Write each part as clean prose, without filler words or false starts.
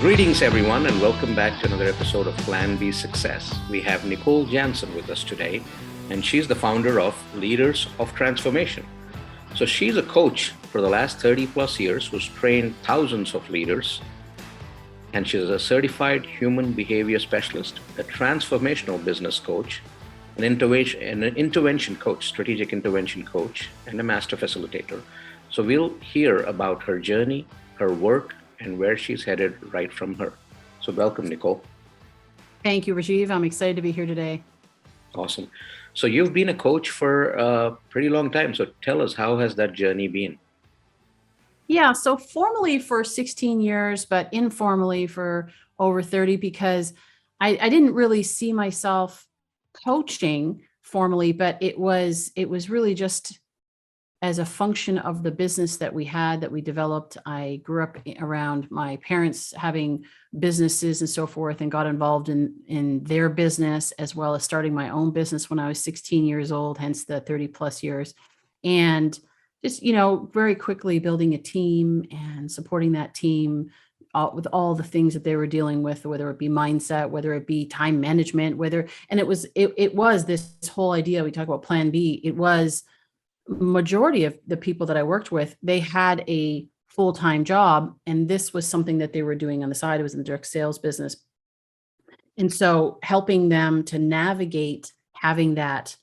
Greetings, everyone, and welcome back to another episode of Plan B Success. We have Nicole Jansen with us today, and she's the founder of Leaders of Transformation. So she's a coach for the last 30 plus years who's trained thousands of leaders, and she's a certified human behavior specialist, a transformational business coach, an intervention coach, strategic intervention coach, and a master facilitator. So we'll hear about her journey, her work, and where she's headed right from her. So welcome, Nicole. Thank you, Rajiv. I'm excited to be here today. Awesome. So you've been a coach for a pretty long time. So tell us, how has that journey been? Yeah, so formally for 16 years, but informally for over 30, because I didn't really see myself coaching formally, but it was really just as a function of the business that we developed. I grew up around my parents having businesses and so forth, and got involved in their business, as well as starting my own business when I was 16 years old, hence the 30 plus years. And just, very quickly building a team and supporting that team with all the things that they were dealing with, whether it be mindset, whether it be time management, and it was this whole idea. We talk about Plan B. It was majority of the people that I worked with, they had a full-time job, and this was something that they were doing on the side. It was in the direct sales business. And so helping them to navigate having that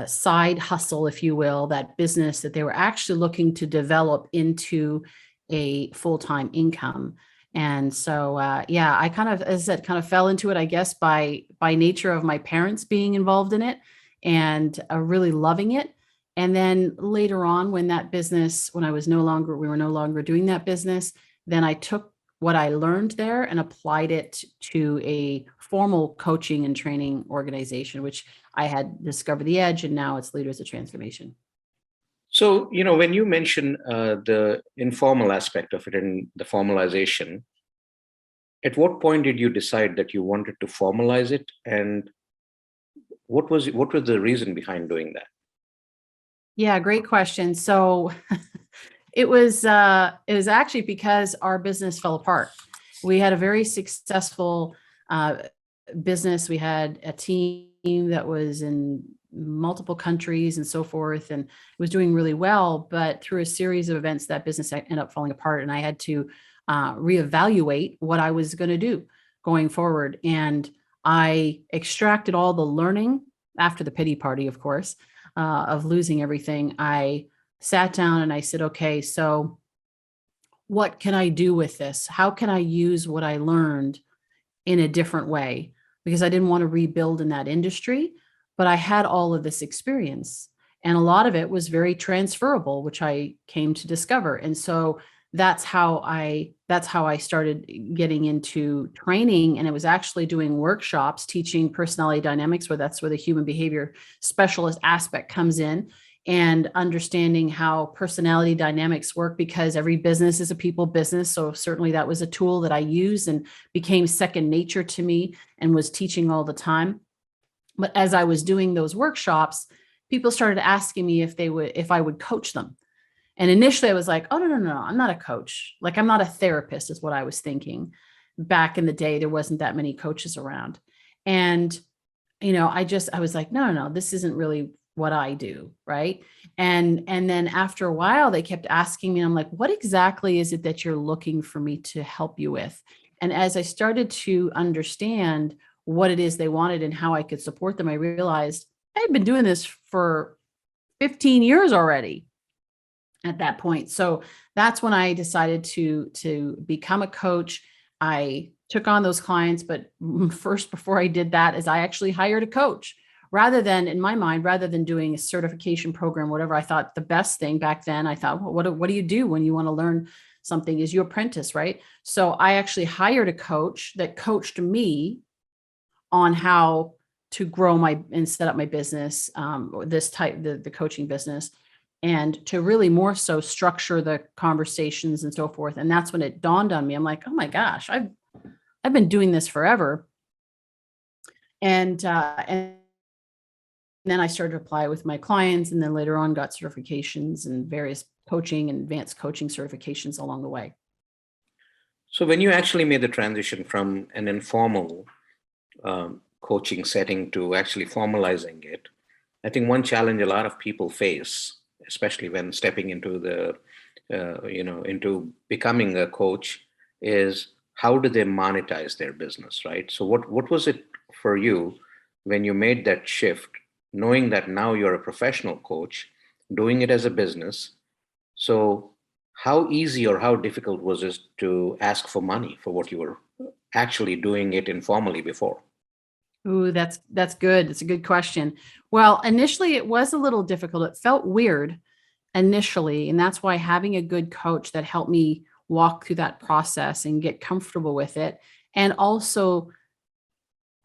side hustle, if you will, that business that they were actually looking to develop into a full-time income. And so, I kind of, as I said, kind of fell into it, I guess, by nature of my parents being involved in it and really loving it. And then later on, when we were no longer doing that business, then I took what I learned there and applied it to a formal coaching and training organization, which I had discovered the edge, and now it's Leaders of Transformation. So, when you mention the informal aspect of it and the formalization, at what point did you decide that you wanted to formalize it? And what was the reason behind doing that? Yeah, great question. So it was actually because our business fell apart. We had a very successful business. We had a team that was in multiple countries and so forth, and it was doing really well. But through a series of events, that business ended up falling apart, and I had to reevaluate what I was going to do going forward. And I extracted all the learning after the pity party, of course, of losing everything. I sat down and I said, okay, so what can I do with this? How can I use what I learned in a different way? Because I didn't want to rebuild in that industry, but I had all of this experience, and a lot of it was very transferable, which I came to discover. And so that's how I started getting into training. And it was actually doing workshops, teaching personality dynamics, that's where the human behavior specialist aspect comes in, and understanding how personality dynamics work, because every business is a people business. So certainly that was a tool that I used and became second nature to me, and was teaching all the time. But as I was doing those workshops, people started asking me if I would coach them. And initially I was like, oh, no, I'm not a coach. Like, I'm not a therapist is what I was thinking. Back in the day, there wasn't that many coaches around. And, I was like, no, this isn't really what I do. Right. And then after a while, they kept asking me, I'm like, what exactly is it that you're looking for me to help you with? And as I started to understand what it is they wanted and how I could support them, I realized I had been doing this for 15 years already at that point. So that's when I decided to become a coach. I took on those clients, but first, before I did that, is I actually hired a coach. In my mind, rather than doing a certification program, whatever, I thought the best thing back then, I thought, well, what do you do when you want to learn something? Is you apprentice, right? So I actually hired a coach that coached me on how to grow and set up my business, the coaching business, and to really more so structure the conversations and so forth. And that's when it dawned on me. I'm like, oh my gosh, I've been doing this forever. And then I started to apply with my clients, and then later on got certifications and various coaching and advanced coaching certifications along the way. So when you actually made the transition from an informal coaching setting to actually formalizing it, I think one challenge a lot of people face, especially when stepping into into becoming a coach, is how do they monetize their business, right? So what was it for you when you made that shift, knowing that now you're a professional coach, doing it as a business? So how easy or how difficult was it to ask for money for what you were actually doing it informally before? Ooh, that's good. It's a good question. Well, initially it was a little difficult. It felt weird initially, and that's why having a good coach that helped me walk through that process and get comfortable with it, and also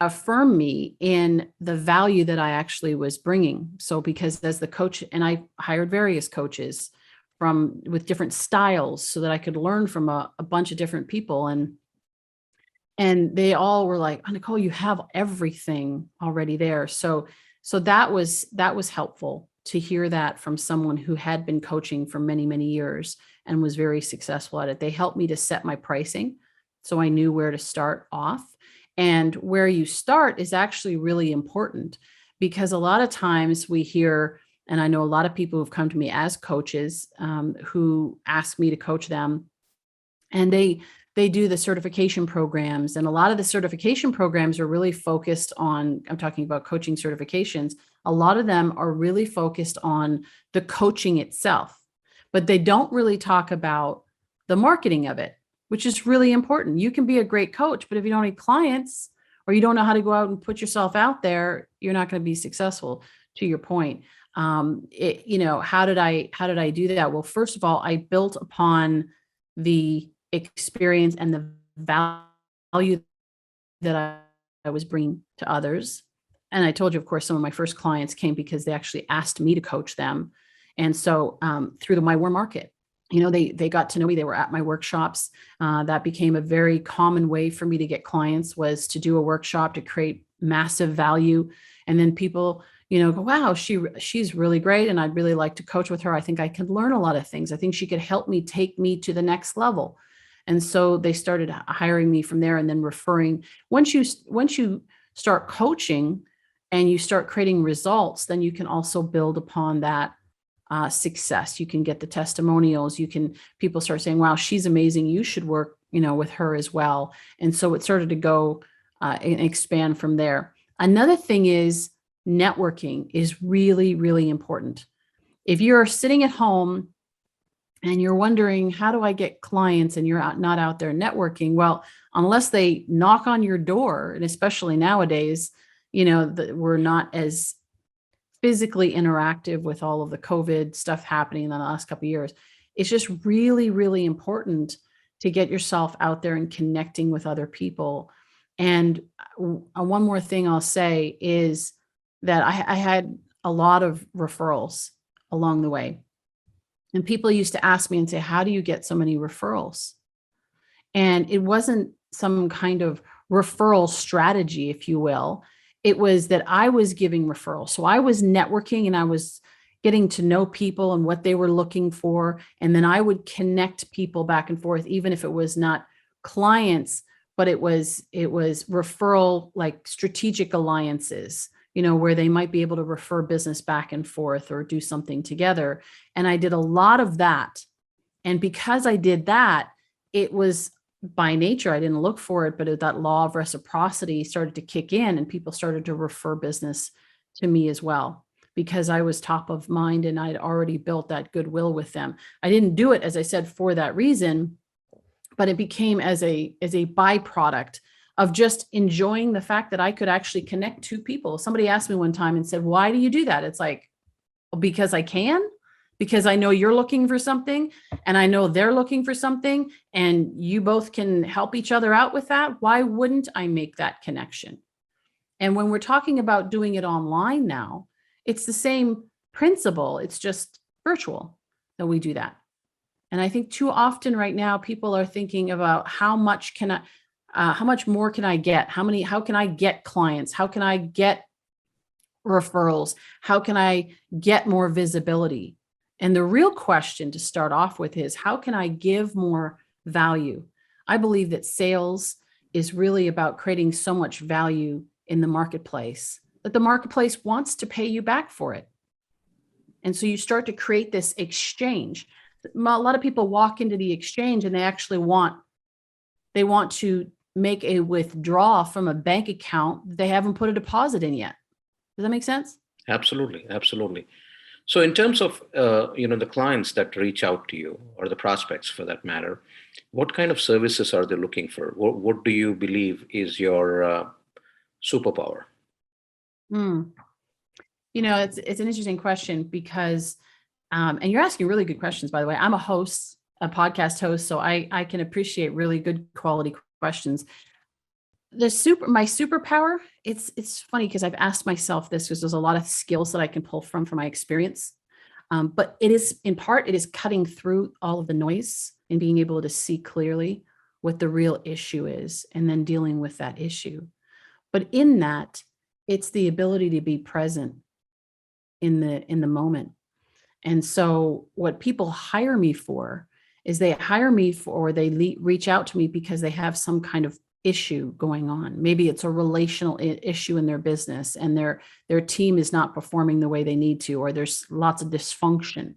affirm me in the value that I actually was bringing. So because as the coach, and I hired various coaches from with different styles so that I could learn from a bunch of different people, and they all were like, "Oh, Nicole, you have everything already there." So that was helpful to hear that from someone who had been coaching for many, many years and was very successful at it. They helped me to set my pricing so I knew where to start off. And where you start is actually really important because a lot of times we hear, and I know a lot of people who've come to me as coaches who ask me to coach them, and they do the certification programs, and a lot of the certification programs are really focused on, I'm talking about coaching certifications, a lot of them are really focused on the coaching itself, but they don't really talk about the marketing of it, which is really important. You can be a great coach, but if you don't have clients or you don't know how to go out and put yourself out there, you're not going to be successful. To your point, how did I do that? Well, first of all, I built upon the experience and the value that I was bringing to others. And I told you, of course, some of my first clients came because they actually asked me to coach them. And so through my warm market, they got to know me. They were at my workshops. That became a very common way for me to get clients, was to do a workshop to create massive value. And then people, go, wow, she's really great. And I'd really like to coach with her. I think I could learn a lot of things. I think she could help me take me to the next level. And so they started hiring me from there and then referring. Once you start coaching and you start creating results, then you can also build upon that success. You can get the testimonials. People start saying, wow, she's amazing. You should work, with her as well. And so it started to go and expand from there. Another thing is networking is really, really important. If you're sitting at home and you're wondering, how do I get clients, and you're not out there networking, well, unless they knock on your door, and especially nowadays, we're not as physically interactive with all of the COVID stuff happening in the last couple of years. It's just really, really important to get yourself out there and connecting with other people. And one more thing I'll say is that I had a lot of referrals along the way. And people used to ask me and say, how do you get so many referrals? And it wasn't some kind of referral strategy, if you will. It was that I was giving referrals. So I was networking and I was getting to know people and what they were looking for. And then I would connect people back and forth, even if it was not clients, but it was referral, like strategic alliances, where they might be able to refer business back and forth or do something together. And I did a lot of that. And because I did that, it was by nature, I didn't look for it, but that law of reciprocity started to kick in and people started to refer business to me as well, because I was top of mind and I'd already built that goodwill with them. I didn't do it, as I said, for that reason, but it became as a byproduct of just enjoying the fact that I could actually connect two people. Somebody asked me one time and said, why do you do that? It's like, well, because I can, because I know you're looking for something and I know they're looking for something, and you both can help each other out with that. Why wouldn't I make that connection? And when we're talking about doing it online now, it's the same principle. It's just virtual that we do that. And I think too often right now, people are thinking about how much more can I get? How can I get clients? How can I get referrals? How can I get more visibility? And the real question to start off with is, how can I give more value? I believe that sales is really about creating so much value in the marketplace that the marketplace wants to pay you back for it. And so you start to create this exchange. A lot of people walk into the exchange and they actually want to make a withdrawal from a bank account they haven't put a deposit in yet. Does that make sense? Absolutely, absolutely. So, in terms of the clients that reach out to you, or the prospects for that matter, what kind of services are they looking for? What do you believe is your superpower? Hmm. It's an interesting question because, and you're asking really good questions, by the way. I'm a podcast host, so I can appreciate really good quality questions. My superpower, it's funny because I've asked myself this because there's a lot of skills that I can pull from my experience. But it is cutting through all of the noise and being able to see clearly what the real issue is and then dealing with that issue. But in that, it's the ability to be present in the moment. And so what people hire me for is they hire me for, or they reach out to me because they have some kind of issue going on. Maybe it's a relational issue in their business and their team is not performing the way they need to, or there's lots of dysfunction,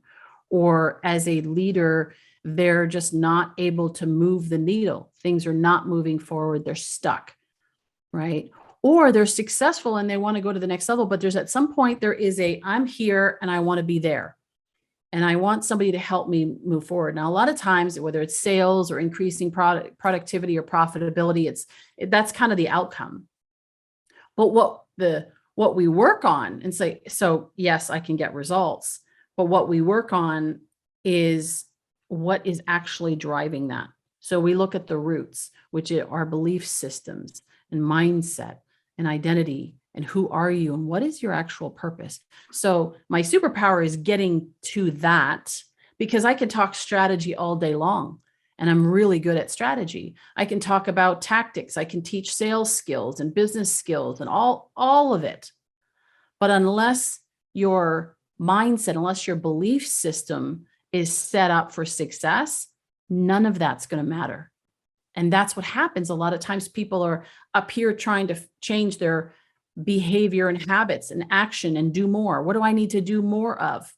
or as a leader, they're just not able to move the needle. Things are not moving forward. They're stuck, right? Or they're successful and they want to go to the next level, but there's at some point I'm here and I want to be there. And I want somebody to help me move forward. Now, a lot of times, whether it's sales or increasing productivity or profitability, that's kind of the outcome. But what we work on and say, so yes, I can get results, but what we work on is what is actually driving that. So we look at the roots, which are our belief systems and mindset and identity. And who are you and what is your actual purpose? So my superpower is getting to that, because I can talk strategy all day long and I'm really good at strategy. I can talk about tactics. I can teach sales skills and business skills and all of it. But unless your mindset, unless your belief system is set up for success, none of that's going to matter. And that's what happens. A lot of times people are up here trying to change their behavior and habits and action and do more. What do I need to do more of?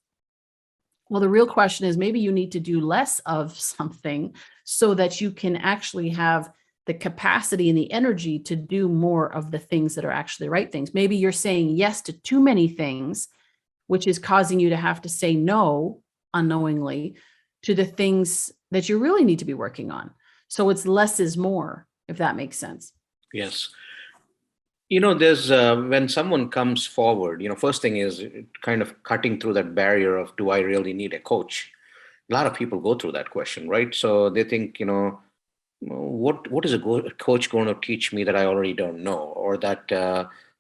Well, the real question is maybe you need to do less of something so that you can actually have the capacity and the energy to do more of the things that are actually the right things. Maybe you're saying yes to too many things, which is causing you to have to say no unknowingly to the things that you really need to be working on. So it's less is more, if that makes sense. Yes. There's when someone comes forward, first thing is kind of cutting through that barrier of, do I really need a coach? A lot of people go through that question, right? So they think, what is a coach going to teach me that I already don't know, or that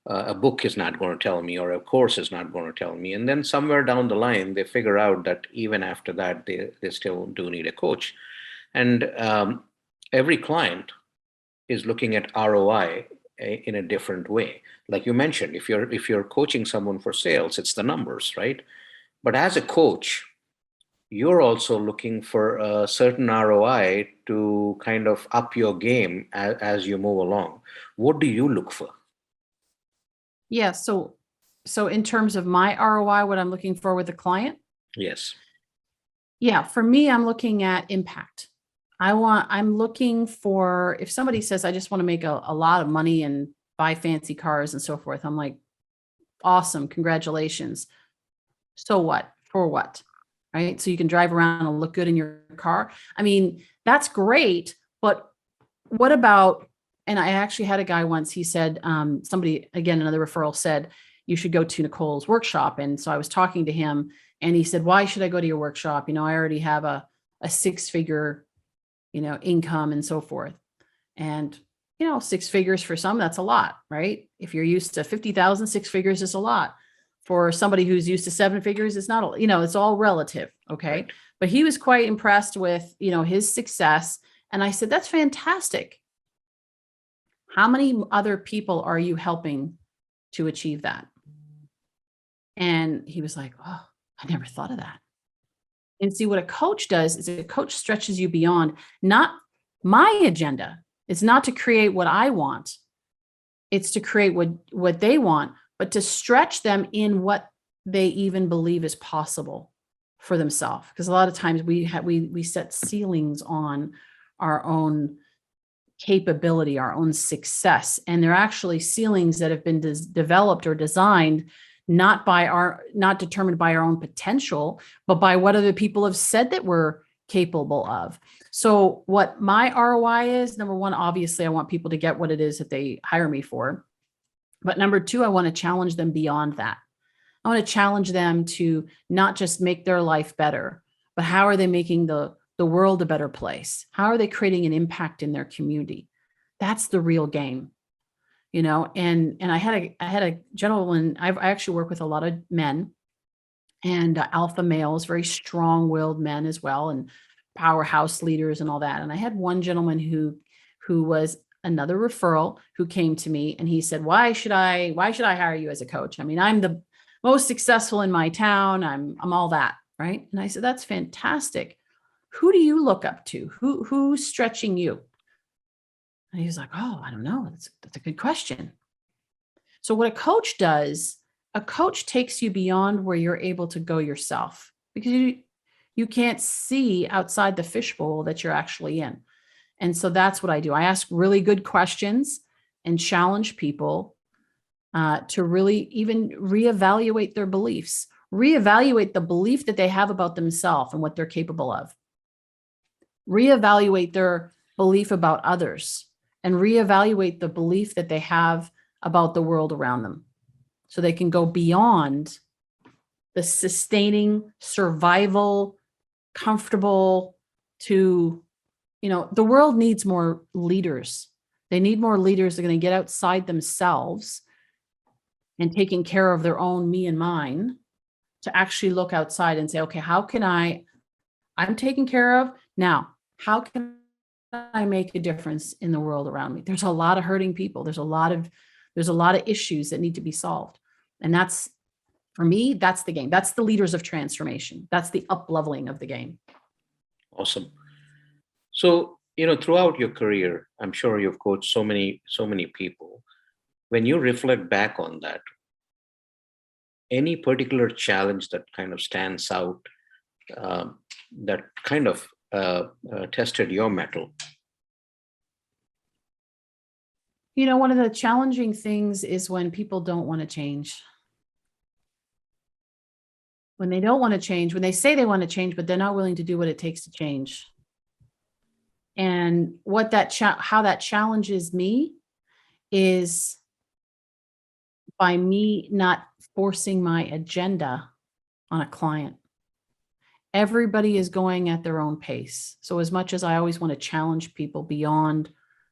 a book is not going to tell me, or a course is not going to tell me. And then somewhere down the line, they figure out that even after that, they still do need a coach. And every client is looking at ROI in a different way. Like you mentioned, if you're coaching someone for sales, it's the numbers, right? But as a coach, you're also looking for a certain ROI to kind of up your game as you move along. What do you look for? Yeah. So in terms of my ROI, what I'm looking for with the client, Yes. yeah, for me, I'm looking at impact. I'm looking for, if somebody says, I just want to make a lot of money and buy fancy cars and so forth, I'm like, awesome, congratulations. So what? For what? Right? So you can drive around and look good in your car. I mean, that's great, but what about, and I actually had a guy once, he said, somebody, again, another referral said, you should go to Nicole's workshop. And so I was talking to him and he said, why should I go to your workshop? I already have a 6-figure, income and so forth. And, 6 figures for some, that's a lot, right? If you're used to 50,000, 6 figures is a lot. For somebody who's used to 7 figures, it's not, it's all relative. Okay. Right. But he was quite impressed with, his success. And I said, that's fantastic. How many other people are you helping to achieve that? And he was like, oh, I never thought of that. And see, what a coach does is a coach stretches you beyond, not My agenda is not to create what I want. It's to create what they want, but to stretch them in what they even believe is possible for themselves. Because a lot of times we set ceilings on our own capability, our own success, and they're actually ceilings that have been developed or designed not determined by our own potential, but by what other people have said that we're capable of. So what my ROI is, number one, obviously I want people to get what it is that they hire me for. But number two, I want to challenge them beyond that. I want to challenge them to not just make their life better, but how are they making the world a better place? How are they creating an impact in their community? That's the real game, And I had a gentleman. I actually work with a lot of men and alpha males, very strong-willed men as well, and powerhouse leaders and all that. And I had one gentleman who was another referral who came to me, and he said, why should I hire you as a coach? I mean, I'm the most successful in my town. I'm all that, right? And I said, that's fantastic. Who do you look up to? Who's stretching you? And he was like, oh, I don't know. That's a good question. So what a coach does, a coach takes you beyond where you're able to go yourself, because you can't see outside the fishbowl that you're actually in. And so that's what I do. I ask really good questions and challenge people to really even reevaluate their beliefs, reevaluate the belief that they have about themselves and what they're capable of, reevaluate their belief about others, and reevaluate the belief that they have about the world around them, so they can go beyond the sustaining, survival, comfortable to, the world needs more leaders. They need more leaders that are going to get outside themselves and taking care of their own me and mine, to actually look outside and say, okay, I'm taken care of now. How can I make a difference in the world around me? There's a lot of hurting people. There's a lot of issues that need to be solved. And that's, for me, that's the game. That's the leaders of transformation. That's the up-leveling of the game. Awesome. So, throughout your career, I'm sure you've coached so many people. When you reflect back on that, any particular challenge that kind of stands out, that kind of tested your mettle? One of the challenging things is when people don't want to change. When they don't want to change, when they say they want to change, but they're not willing to do what it takes to change. And how that challenges me is by me not forcing my agenda on a client. Everybody is going at their own pace. So as much as I always want to challenge people beyond,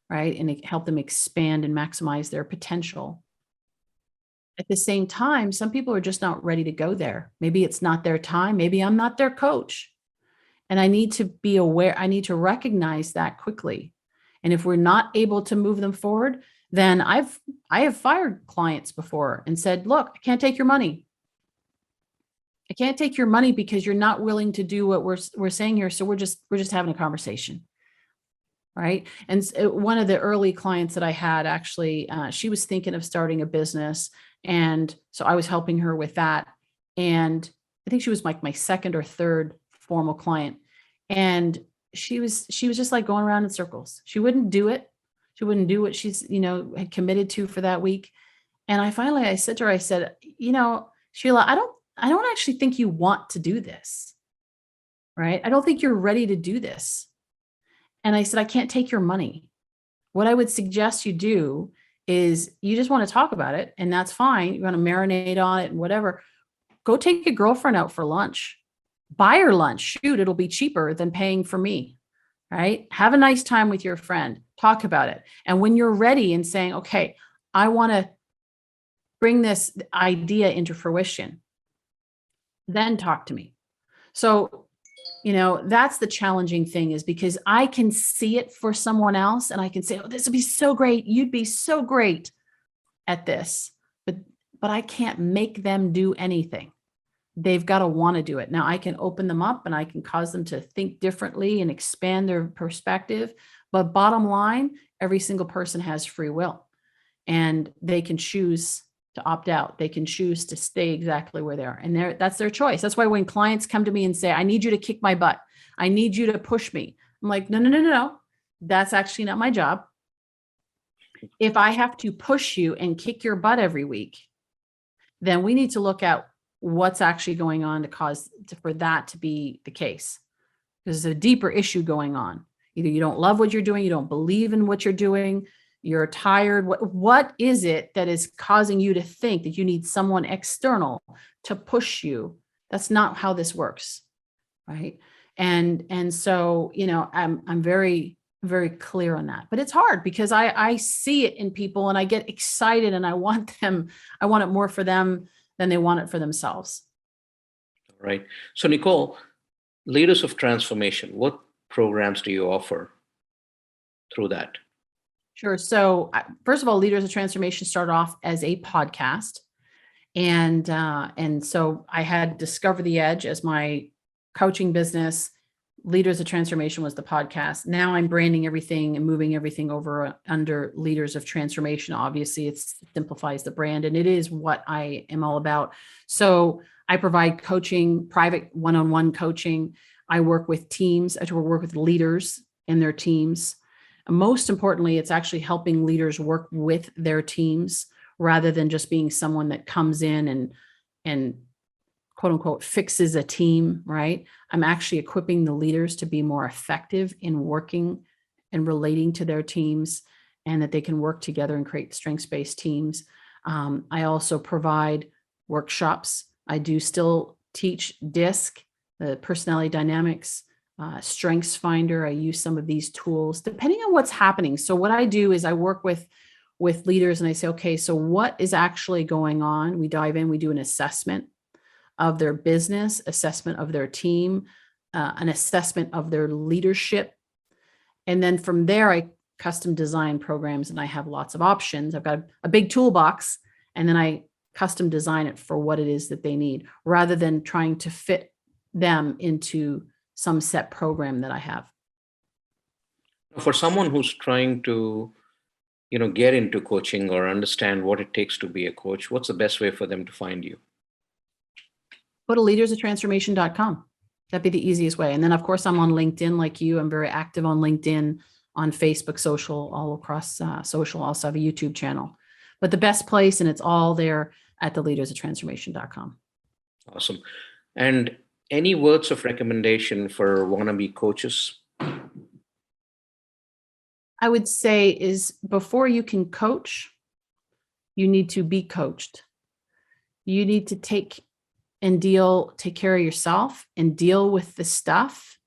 right, and help them expand and maximize their potential, at the same time, some people are just not ready to go there. Maybe it's not their time. Maybe I'm not their coach. And I need to be aware. I need to recognize that quickly. And if we're not able to move them forward, then I have fired clients before and said, look, I can't take your money. I can't take your money because you're not willing to do what we're saying here. So we're just having a conversation. Right. And one of the early clients that I had, actually, she was thinking of starting a business. And so I was helping her with that. And I think she was like my second or third formal client. And she was just like going around in circles. She wouldn't do it. She wouldn't do what she's, had committed to for that week. And I said to her, I said, Sheila, I don't actually think you want to do this. Right. I don't think you're ready to do this. And I said, I can't take your money. What I would suggest you do is, you just want to talk about it, and that's fine. You want to marinate on it and whatever. Go take a girlfriend out for lunch. Buy her lunch. Shoot, it'll be cheaper than paying for me. Right? Have a nice time with your friend. Talk about it. And when you're ready and saying, okay, I want to bring this idea into fruition, then talk to me. So, that's the challenging thing, is because I can see it for someone else and I can say, oh, this would be so great. You'd be so great at this, but I can't make them do anything. They've got to want to do it. Now I can open them up and I can cause them to think differently and expand their perspective, But bottom line, every single person has free will, and they can choose to opt out. They can choose to stay exactly where they are. And that's their choice. That's why when clients come to me and say, I need you to kick my butt, I need you to push me, I'm like, no, no, no, no, no. That's actually not my job. If I have to push you and kick your butt every week, then we need to look at what's actually going on for that to be the case. There's a deeper issue going on. Either you don't love what you're doing, you don't believe in what you're doing, you're tired. What is it that is causing you to think that you need someone external to push you? That's not how this works, right? And so, I'm very, very clear on that. But it's hard because I see it in people and I get excited and I want it more for them than they want it for themselves. Right. So Nicole, Leaders of Transformation, what programs do you offer through that? Sure. So first of all, Leaders of Transformation started off as a podcast. And so I had Discover the Edge as my coaching business. Leaders of Transformation was the podcast. Now I'm branding everything and moving everything over under Leaders of Transformation. Obviously, it simplifies the brand, and it is what I am all about. So I provide coaching, private one-on-one coaching. I work with teams. I work with leaders and their teams. And most importantly, it's actually helping leaders work with their teams rather than just being someone that comes in and quote unquote fixes a team, right? I'm actually equipping the leaders to be more effective in working and relating to their teams, and that they can work together and create strengths-based teams. I also provide workshops. I do still teach DISC, the personality dynamics, Strengths Finder. I use some of these tools depending on what's happening. So what I do is I work with leaders and I say, okay, so what is actually going on? We dive in, we do an assessment of their business, assessment of their team, an assessment of their leadership. And then from there, I custom design programs and I have lots of options. I've got a big toolbox, and then I custom design it for what it is that they need rather than trying to fit them into some set program that I have. For someone who's trying to, get into coaching or understand what it takes to be a coach, what's the best way for them to find you? Go to leadersoftransformation.com. That'd be the easiest way. And then, of course, I'm on LinkedIn like you. I'm very active on LinkedIn, on Facebook, social, all across social. Also have a YouTube channel. But the best place, and it's all there at the leadersoftransformation.com. Awesome. And any words of recommendation for wannabe coaches? I would say is before you can coach, you need to be coached. You need to take care of yourself and deal with the stuff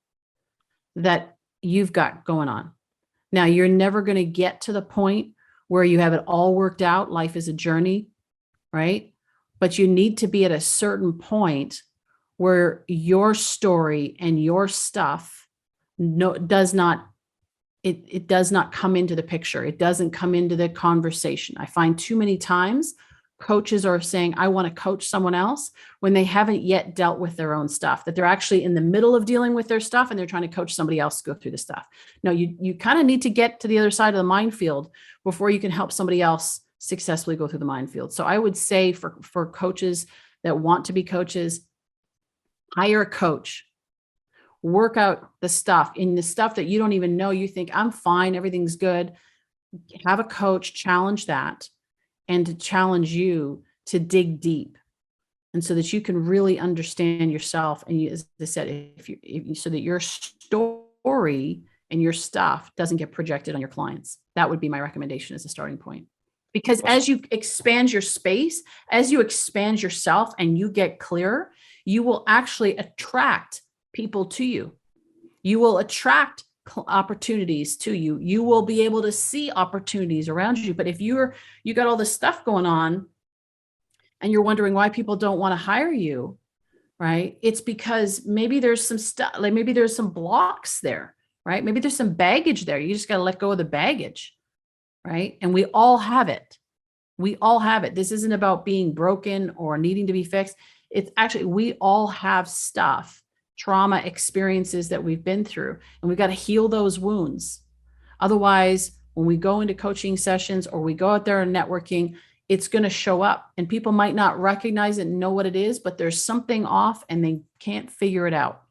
that you've got going on. Now, you're never going to get to the point where you have it all worked out. Life is a journey, right? But you need to be at a certain point where your story and your stuff does not come into the picture. It doesn't come into the conversation. I find too many times coaches are saying, I want to coach someone else when they haven't yet dealt with their own stuff, that they're actually in the middle of dealing with their stuff and they're trying to coach somebody else to go through the stuff. No, you kind of need to get to the other side of the minefield before you can help somebody else successfully go through the minefield. So I would say for coaches that want to be coaches, hire a coach, work out the stuff that you don't even know. You think I'm fine, everything's good. Have a coach challenge that, and to challenge you to dig deep, and so that you can really understand yourself. And as I said, so that your story and your stuff doesn't get projected on your clients. That would be my recommendation as a starting point. Because as you expand your space, as you expand yourself and you get clearer, you will actually attract people to you. You will attract opportunities to you. You will be able to see opportunities around you. But if you got all this stuff going on and you're wondering why people don't want to hire you, right? It's because maybe there's some stuff, like maybe there's some blocks there, right? Maybe there's some baggage there. You just got to let go of the baggage, right? And we all have it. We all have it. This isn't about being broken or needing to be fixed. It's actually, we all have stuff, trauma experiences that we've been through, and we've got to heal those wounds. Otherwise, when we go into coaching sessions or we go out there and networking, it's going to show up and people might not recognize it and know what it is, but there's something off and they can't figure it out.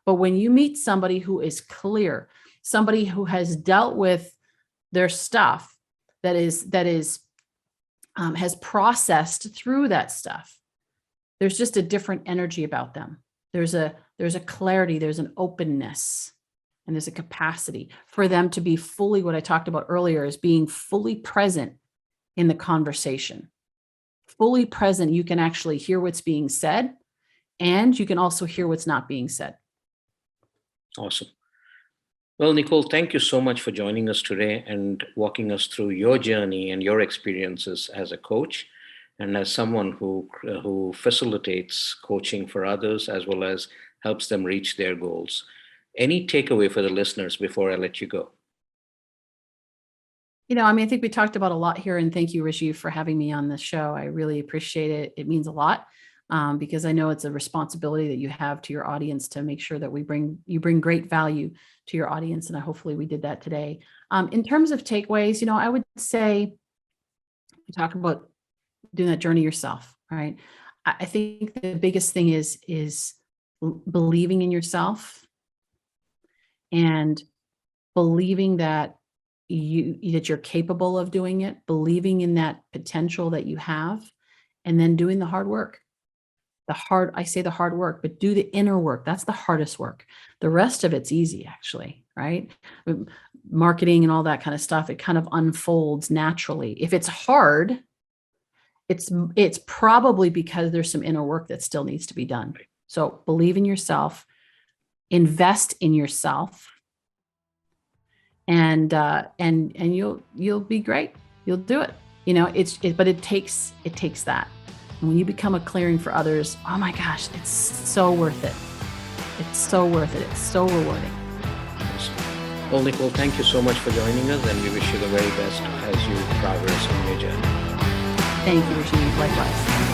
But when you meet somebody who is clear, somebody who has dealt with their stuff, that has processed through that stuff, there's just a different energy about them. There's a clarity, there's an openness, and there's a capacity for them to be fully, what I talked about earlier, is being fully present in the conversation. Fully present, you can actually hear what's being said, and you can also hear what's not being said. Awesome. Well, Nicole, thank you so much for joining us today and walking us through your journey and your experiences as a coach and as someone who facilitates coaching for others as well as helps them reach their goals. Any takeaway for the listeners before I let you go? I think we talked about a lot here, and thank you, Rajiv, for having me on the show. I really appreciate it. It means a lot. Because I know it's a responsibility that you have to your audience to make sure that you bring great value to your audience. And hopefully we did that today. In terms of takeaways, I would say you talk about doing that journey yourself, right? I think the biggest thing is believing in yourself and believing that you're capable of doing it, believing in that potential that you have, and then doing the hard work. I say the hard work, but do the inner work. That's the hardest work. The rest of it's easy, actually, right? Marketing and all that kind of stuff, it kind of unfolds naturally. If it's hard, it's probably because there's some inner work that still needs to be done. So believe in yourself, invest in yourself, and you'll be great. You'll do it. But it takes that. And when you become a clearing for others, oh my gosh, it's so worth it. It's so worth it. It's so rewarding. Awesome. Well, Nicole, thank you so much for joining us, and we wish you the very best as you progress on your journey. Thank you, Rajiv. Likewise.